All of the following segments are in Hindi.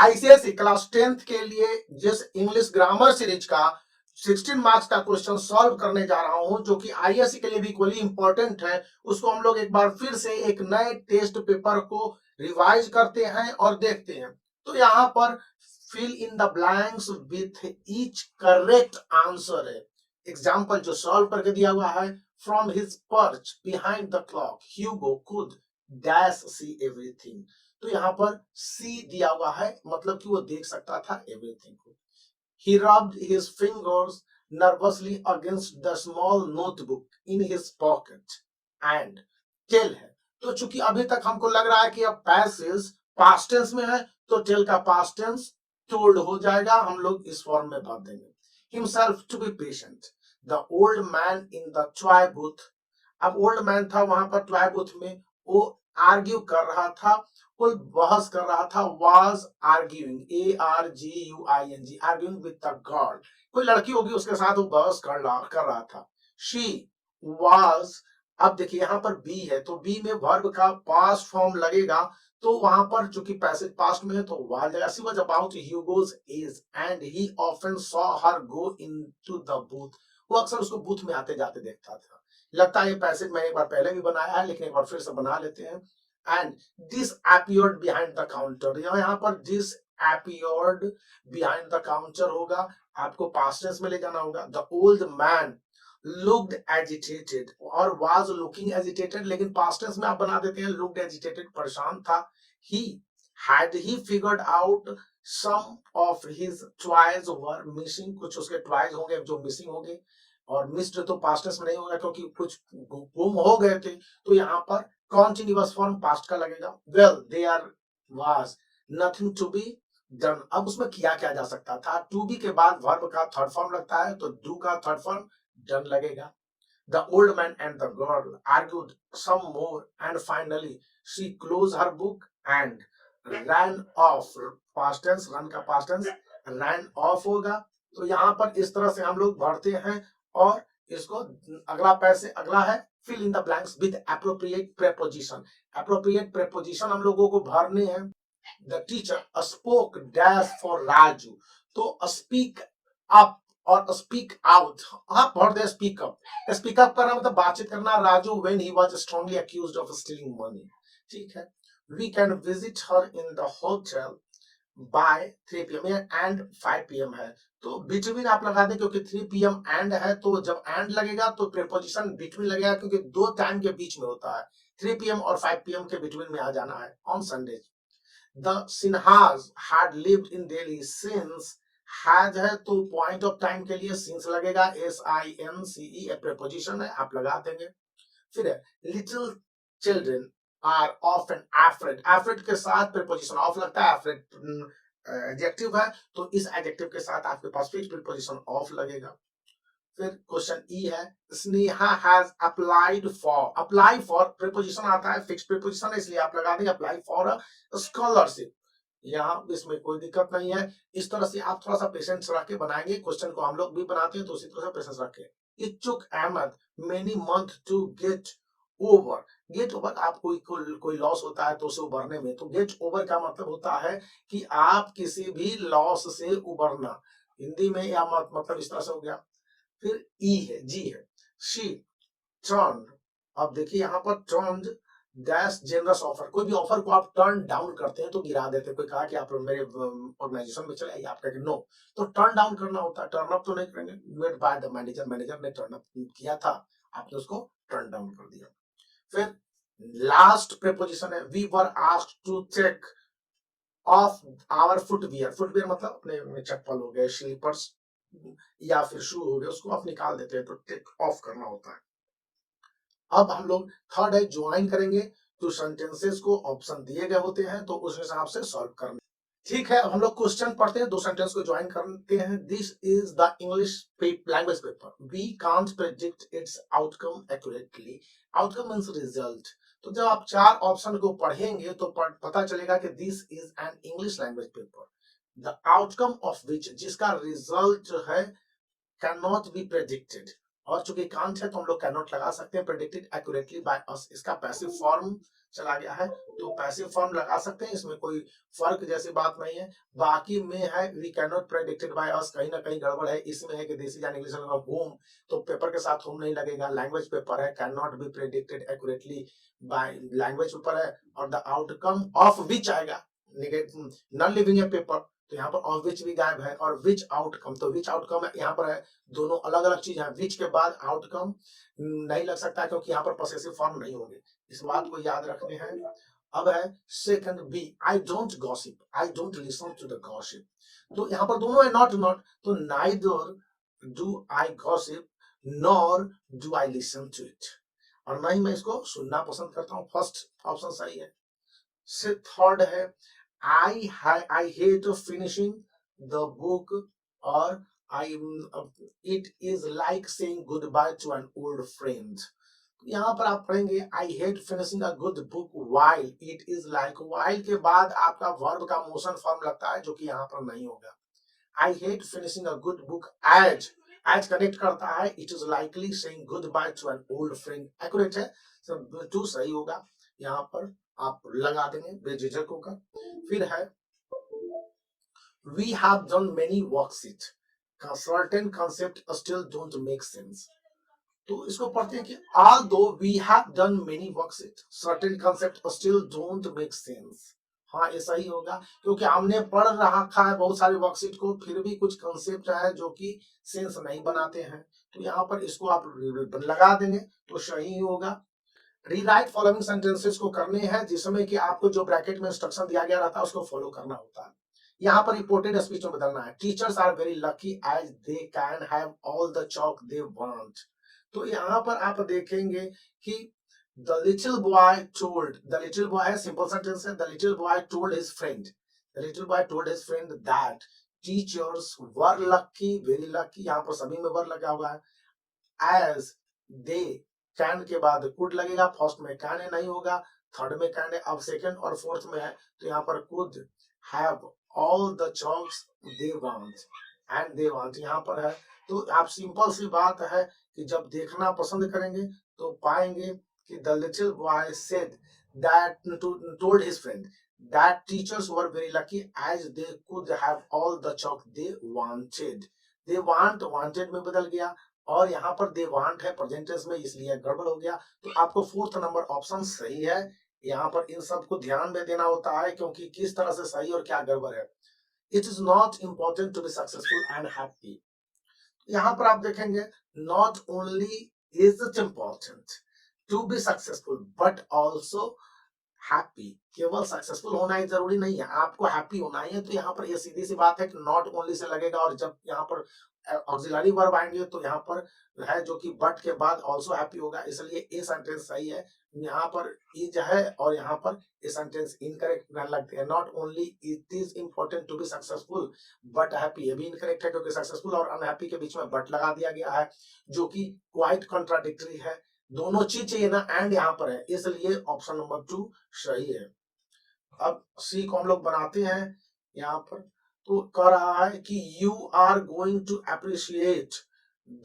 आईसीएसई क्लास 10th के लिए जिस इंग्लिश ग्रामर सीरीज का 16 मार्क्स का क्वेश्चन सॉल्व करने जा रहा हूं, जो कि आईएससी के लिए भी इक्वली इंपॉर्टेंट है, उसको हम लोग एक बार फिर से एक नए टेस्ट पेपर को रिवाइज करते हैं और देखते हैं। तो यहाँ पर fill in the blanks with each correct answer है। एग्जाम्पल जो सॉल्व करके दिया हुआ है, from his perch behind the clock Hugo could dash see everything. तो यहाँ पर सी दिया हुआ है, मतलब कि वो देख सकता था एवरीथिंग को। He rubbed his fingers nervously against the small notebook in his pocket and tell है। तो चूंकि अभी तक हमको लग रहा है कि अब पैसेज पास्ट टेंस में है, तो टेल का पास्ट टेंस टोल्ड हो जाएगा, हम लोग इस फॉर्म में भर देंगे। Himself to be patient, the old man in the toy booth। अब ओल्ड मैन था वहां पर टॉय बूथ में, वो आर्ग्यू कर रहा था, वो बहस कर रहा था, was arguing, ARGUING, arguing with the girl. कोई लड़की होगी उसके साथ वो बहस कर रहा था। शी वाज, अब देखिए यहाँ पर बी है, तो बी में वर्ब का पास्ट फॉर्म लगेगा, तो वहां पर चूंकि पैसेज पास्ट में है तो वाज लगेगा। She was about Hugo's age and he often saw her go into the booth. वो अक्सर उसको बूथ में आते जाते देखता था। लगता है ये पैसेज मैंने एक बार पहले भी बनाया है, लेकिन एक बार फिर से बना लेते हैं। And this appeared behind the counter, यहाँ पर this appeared behind the counter होगा, आपको पास्ट टेंस में ले जाना होगा। The old man looked agitated और वाज लुकिंग एजिटेटेड, लेकिन पास्ट टेंस में आप बना देते हैं लुक्ड एजिटेटेड, परेशान था। He had he figured out some of his toys were missing, कुछ उसके टॉयज होंगे जो मिसिंग होंगे, और मिस्ड तो पास्ट टेंस में नहीं होगा क्योंकि कुछ गुम हो गए थे, तो यहाँ पर कॉन्टिन्यूअस फॉर्म पास्ट का लगेगा। Well there was nothing to be done, अब उसमें किया क्या जा सकता था। टू बी के बाद वर्ब का थर्ड फॉर्म लगता है, तो डू का थर्ड फॉर्म डन लगेगा। The old man and the girl argued some more and finally she close her book and ran off, past tense, run का पास्ट टेंस रैन ऑफ होगा। तो यहाँ पर इस तरह से हम लोग भरते हैं, और इसको अगला पैसे अगला है fill in the blanks with appropriate preposition. Appropriate preposition हम लोगों को भरने हैं। The teacher spoke dash for Raju, तो स्पीक अप और स्पीक आउट, आप भर दे स्पीक अप। स्पीक अप करना मतलब बातचीत करना, Raju when he was strongly accused of stealing money. ठीक है। We can visit her in the hotel by 3 PM and 5 PM है, तो बिटवीन आप लगा दें, क्योंकि 3 PM एंड है, तो जब एंड लगेगा तो प्रीपोजिशन बिटवीन लगेगा, क्योंकि दो टाइम के बीच में होता है। 3 PM और 5 PM के बिटवीन में आ जाना है on Sunday. The Sinhas had lived in Delhi since, has है तो पॉइंट ऑफ टाइम के लिए सिंस लगेगा, SINCE प्रीपोजिशन है, आप लगा देंगे। फिर है little children are often afraid, afraid के साथ प्रीपोजिशन ऑफ लगता है, एफ्रेड एडजेक्टिव है, तो इस एडजेक्टिव के साथ आपके पास फिक्स प्रीपोजिशन ऑफ लगेगा। फिर क्वेश्चन ई है Sneha has applied for, apply for preposition आता है, फिक्स प्रीपोजिशन है, इसलिए आप लगा देंगे अप्लाई फॉर अ स्कॉलरशिप। यहाँ इसमें कोई दिक्कत नहीं है। इस तरह से आप थोड़ा सा पेशेंस रख के बनाएंगे, क्वेश्चन को हम लोग भी बनाते हैं तो उसी तरह से पेशेंस रख के। It took Ahmed many month to get over, get over आप कोई लॉस होता है तो उसे उबरने में, तो गेट ओवर का मतलब होता है कि आप किसी भी लॉस से उबरना, हिंदी में या मतलब इस तरह से हो गया। फिर ई है, जी है, शी टर्न, अब देखिए यहाँ पर टर्न डैश जेनरस ऑफर, कोई भी ऑफर को आप टर्न डाउन करते हैं तो गिरा देते हैं। कोई कहा कि आप मेरे ऑर्गेनाइजेशन में चले आइए, आप कहेंगे नो, तो टर्न डाउन करना होता है, टर्न अप तो नहीं करेंगे। Made by the manager, manager ने टर्न अप किया था, आपने उसको टर्न डाउन कर दिया। फिर लास्ट प्रीपोजिशन है we were asked to take off our footwear, footwear मतलब अपने चप्पल हो गए, स्लीपर्स या फिर शू हो गए, उसको आप निकाल देते हैं, तो टेक ऑफ करना होता है। अब हम लोग थर्ड है ज्वाइन करेंगे, तो सेंटेंसेस को ऑप्शन दिए गए होते हैं, तो उस हिसाब से सॉल्व करना। ठीक है, अब हम लोग क्वेश्चन पढ़ते हैं, दो सेंटेंस को ज्वाइन करते हैं। This is the English language paper, we can't predict its outcome accurately, outcome means result. तो जब आप चार ऑप्शन को पढ़ेंगे तो पता चलेगा कि this is an English language paper, the outcome of which, जिसका रिजल्ट है कैन नॉट बी प्रेडिक्टेड, और चूंकि कांट है तो हम लोग कैन नॉट लगा सकते हैं, प्रेडिक्टेड एक्यूरेटली बाय अस, इसका पैसिव फॉर्म चला गया है, तो पैसिव फॉर्म लगा सकते हैं, इसमें कोई फर्क जैसी बात नहीं है। बाकी में है we can not predicted by us, कहीं ना कहीं गड़बड़ है, इसमें है कि this is an English home, तो पेपर के साथ होम नहीं लगेगा, लैंग्वेज पेपर है, can not be predicted accurately by, language paper है, और द आउटकम ऑफ विच आएगा नॉन लिविंग ए पेपर, तो यहाँ पर ऑफ विच भी गायब है, और विच आउटकम, तो विच आउटकम यहाँ पर है, दोनों अलग अलग चीज है, विच के बाद आउटकम नहीं लग सकता क्योंकि यहाँ पर पॉसेसिव फॉर्म नहीं होंगे, इस बात को याद रखने हैं। अब है second B, I don't gossip, I don't listen to the gossip, तो यहाँ पर दोनों है नॉट नॉट, तो neither do I gossip nor do I listen to it, और ना ही मैं इसको सुनना पसंद करता हूँ, फर्स्ट ऑप्शन सही है। से थर्ड है I hate finishing the book, और I it is like saying good bye to an old friend, यहाँ पर आप पढ़ेंगे I hate finishing a good book while it is like, while के बाद आपका वर्ब का मोशन फॉर्म लगता है जो कि यहाँ पर नहीं होगा। I hate finishing a good book as connect करता है, it is likely saying good bye to an old friend, accurate है, सब टू सही होगा, यहाँ पर आप लगा देंगे बेझिझक होकर। फिर है we have done many worksheet, certain concept still don't make sense, तो इसको पढ़ते हैं कि although we have done many worksheets, certain concepts still don't make sense, हाँ ऐसा ही होगा क्योंकि हमने पढ़ रखा है बहुत सारे वर्कशीट को, फिर भी कुछ कंसेप्ट है जो कि सेंस नहीं बनाते हैं, तो यहाँ पर इसको आप लगा देंगे तो सही होगा। रीराइट फॉलोइंग सेंटेंसेस को करने हैं जिसमें कि आपको जो ब्रैकेट में इंस्ट्रक्शन दिया गया रहता है उसको फॉलो करना होता है। यहाँ पर रिपोर्टेड स्पीच में बदलना है, teachers are very lucky as they can have all the chalk they want, तो यहाँ पर आप देखेंगे कि the little boy told, the little boy है सिंपल सेंटेंस है, the little boy told his friend, the little boy told his friend that teachers were lucky very lucky, यहाँ पर सभी में वर लगा हुआ है, एज दे कैन के बाद कुड लगेगा, फर्स्ट में कैन नहीं होगा, थर्ड में कैन है, अब सेकंड और फोर्थ में है तो यहाँ पर could have all the chalks they want and they want यहाँ पर है, तो आप सिंपल सी बात है कि जब देखना पसंद करेंगे तो पाएंगे कि the little boy said that told his friend that teachers were very lucky as they could have all the chalk they wanted, they want wanted में बदल गया, और यहाँ पर दे वांट है प्रेजेंट टेंस में इसलिए गड़बड़ हो गया, तो आपको फोर्थ नंबर ऑप्शन सही है। यहाँ पर इन सब को ध्यान में देना होता है क्योंकि किस तरह से सही और क्या गड़बड़ है। It is not important to be successful and happy, यहाँ पर आप देखेंगे not only is it important to be successful but also happy, केवल सक्सेसफुल होना ही जरूरी नहीं है, आपको हैप्पी होना ही है, तो यहाँ पर ये सीधी सी बात है कि नॉट ओनली से लगेगा, और जब यहाँ पर ऑक्सिलरी वर्ब आएंगे तो यहाँ पर है जो कि बट के बाद ऑल्सो हैप्पी होगा, इसलिए ये सेंटेंस सही है। यहाँ पर इज है और यहाँ पर ये सेंटेंस इनकरेक्ट लगते हैं, not only it is important to be successful but happy, ये भी इनकरेक्ट है क्योंकि सक्सेसफुल और अनहैप्पी के बीच में बट लगा दिया गया है जो कि क्वाइट कॉन्ट्राडिक्टरी है, दोनों चीज चाहिए ना, एंड यहाँ पर है, इसलिए ऑप्शन नंबर 2 सही है। अब सी को हम लोग बनाते हैं यहाँ पर, तो कह रहा है कि you are going to appreciate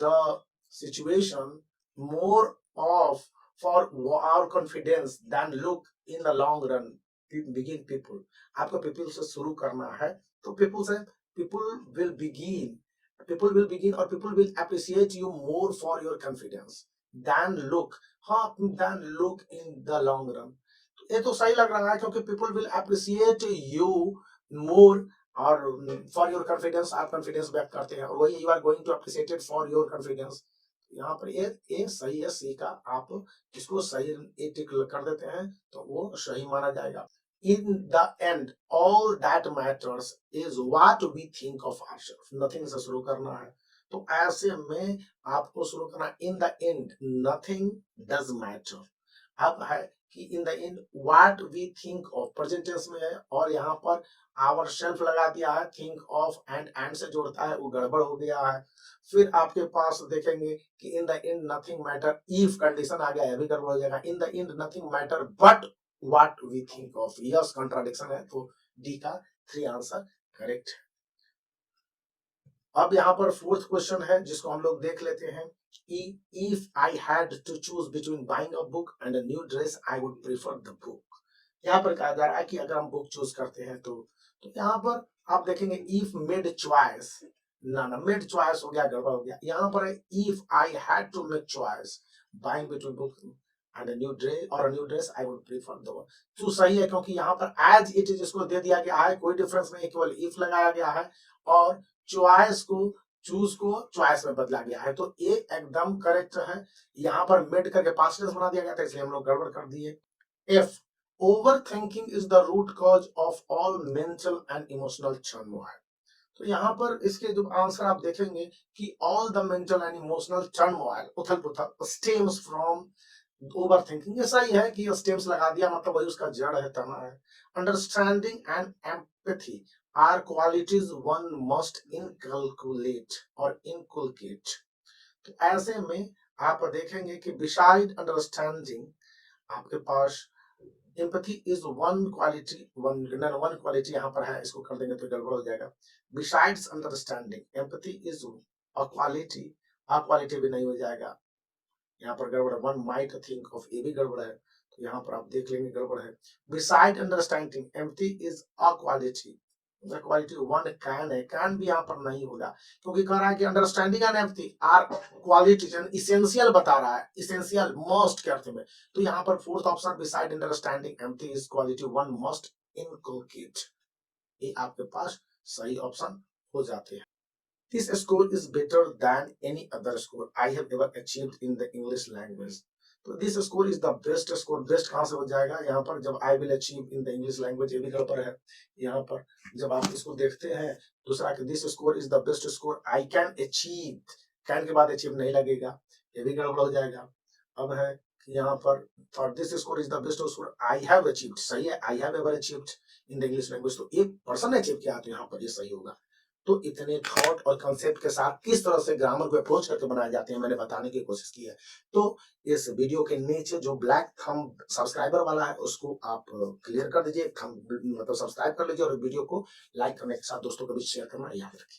the situation more of for our confidence then look in the long run, begin people, आपको पीपल से शुरू करना है, तो पीपल से people will begin, people will begin और people will appreciate you more for your confidence then look, हाँ then look in the long run, ये तो सही लग रहा है क्योंकि people will appreciate you more और फॉर योर कॉन्फिडेंस, आप कॉन्फिडेंस बैक करते हैं और वही you are going to appreciated for your confidence, यहाँ पर ये सही है सी का, आप इसको सही ए टिक कर देते हैं तो वो सही माना जाएगा। In the end all that matters is what we think of ourself, nothing से शुरू करना है, तो ऐसे में आपको शुरू करना in the end nothing does matter, अब है कि in the end what we think of present tense में है और यहाँ पर आवर सेल्फ लगा दिया है, थिंक ऑफ एंड से जोड़ता है वो गड़बड़ हो गया है। फिर आपके पास देखेंगे कि in the end nothing matter, if condition आ गया है भी गड़बड़ हो जाएगा, in the end nothing matter but what we think of, yes contradiction है, तो डी का 3 आंसर करेक्ट है। अब यहाँ पर फोर्थ क्वेश्चन है जिसको हम लोग देख लेते हैं। If I had to choose between buying a book and a new dress, I would prefer the book. यहाँ पर कहा जा रहा है कि अगर हम बुक चूज करते हैं तो यहाँ पर आप देखेंगे इफ मेड चॉइस, ना मेड चॉइस हो गया, गड़बड़ हो गया। यहाँ पर if I had to make choice buying between book and new dress और new dress, I would prefer the one. तो सही है, क्योंकि यहाँ पर एज इट इज इसको दे दिया गया है, कोई डिफरेंस नहीं, केवल इफ लगाया गया है और चॉइस को चूज को चॉइस में बदला गया है, तो ये एकदम करेक्ट है। यहाँ पर मेड करके पास्ट टेंस बना दिया गया था, इसलिए हम लोग गड़बड़ कर दिए। F, overthinking is the root cause of all mental and emotional turmoil। तो यहाँ पर इसके जो आंसर आप देखेंगे कि all the mental and emotional turmoil, उथल पुथल, stems from overthinking। ऐसा ही है कि stems लगा दिया, मतलब वही उसका जड़ है, तना है। Understanding and empathy are qualities one must inculcate और inculcate। तो ऐसे में आप देखेंगे कि beside understanding आपके पास empathy is one quality, one quality यहाँ पर है, इसको कर देंगे तो गड़बड़ हो जाएगा। Besides understanding empathy is a quality भी नहीं हो जाएगा, यहाँ पर गड़बड़ है। वन माइट थिंक ऑफ, ये भी गड़बड़ है, तो यहाँ पर आप देख लेंगे गड़बड़ है। Beside understanding empathy is a quality, quality one can है, कैन भी यहाँ पर नहीं होगा, क्योंकि कह रहा है कि understanding and empathy are qualities, essential बता रहा है, इसेंशियल मस्ट के अर्थ में। तो यहाँ पर fourth option beside understanding empathy is quality one must inculcate, ये आपके पास सही ऑप्शन हो जाते हैं। This score is better than any other score I have ever achieved in the English language। तो this score is the best score, best कहां से हो जाएगा, यहाँ पर जब I will achieve in the English language, ये भी गड़बड़ है। यहाँ पर जब आप इसको देखते हैं दूसरा कि this score is the best score I can achieve, can के बाद अचीव नहीं लगेगा, ये भी गड़बड़ हो जाएगा। अब है यहाँ पर for this score is the best score I have achieved, सही है, I have ever achieved in the English language, तो एक पर्सन ने अचीव किया, तो यहाँ पर ये सही होगा। तो इतने थॉट और कंसेप्ट के साथ किस तरह से ग्रामर को अप्रोच करके बनाए जाते हैं मैंने बताने की कोशिश की है। तो इस वीडियो के नीचे जो ब्लैक थंब सब्सक्राइबर वाला है उसको आप क्लियर कर दीजिए, थंब मतलब सब्सक्राइब कर लीजिए और वीडियो को लाइक करने के साथ दोस्तों के बीच शेयर करना याद रखिए।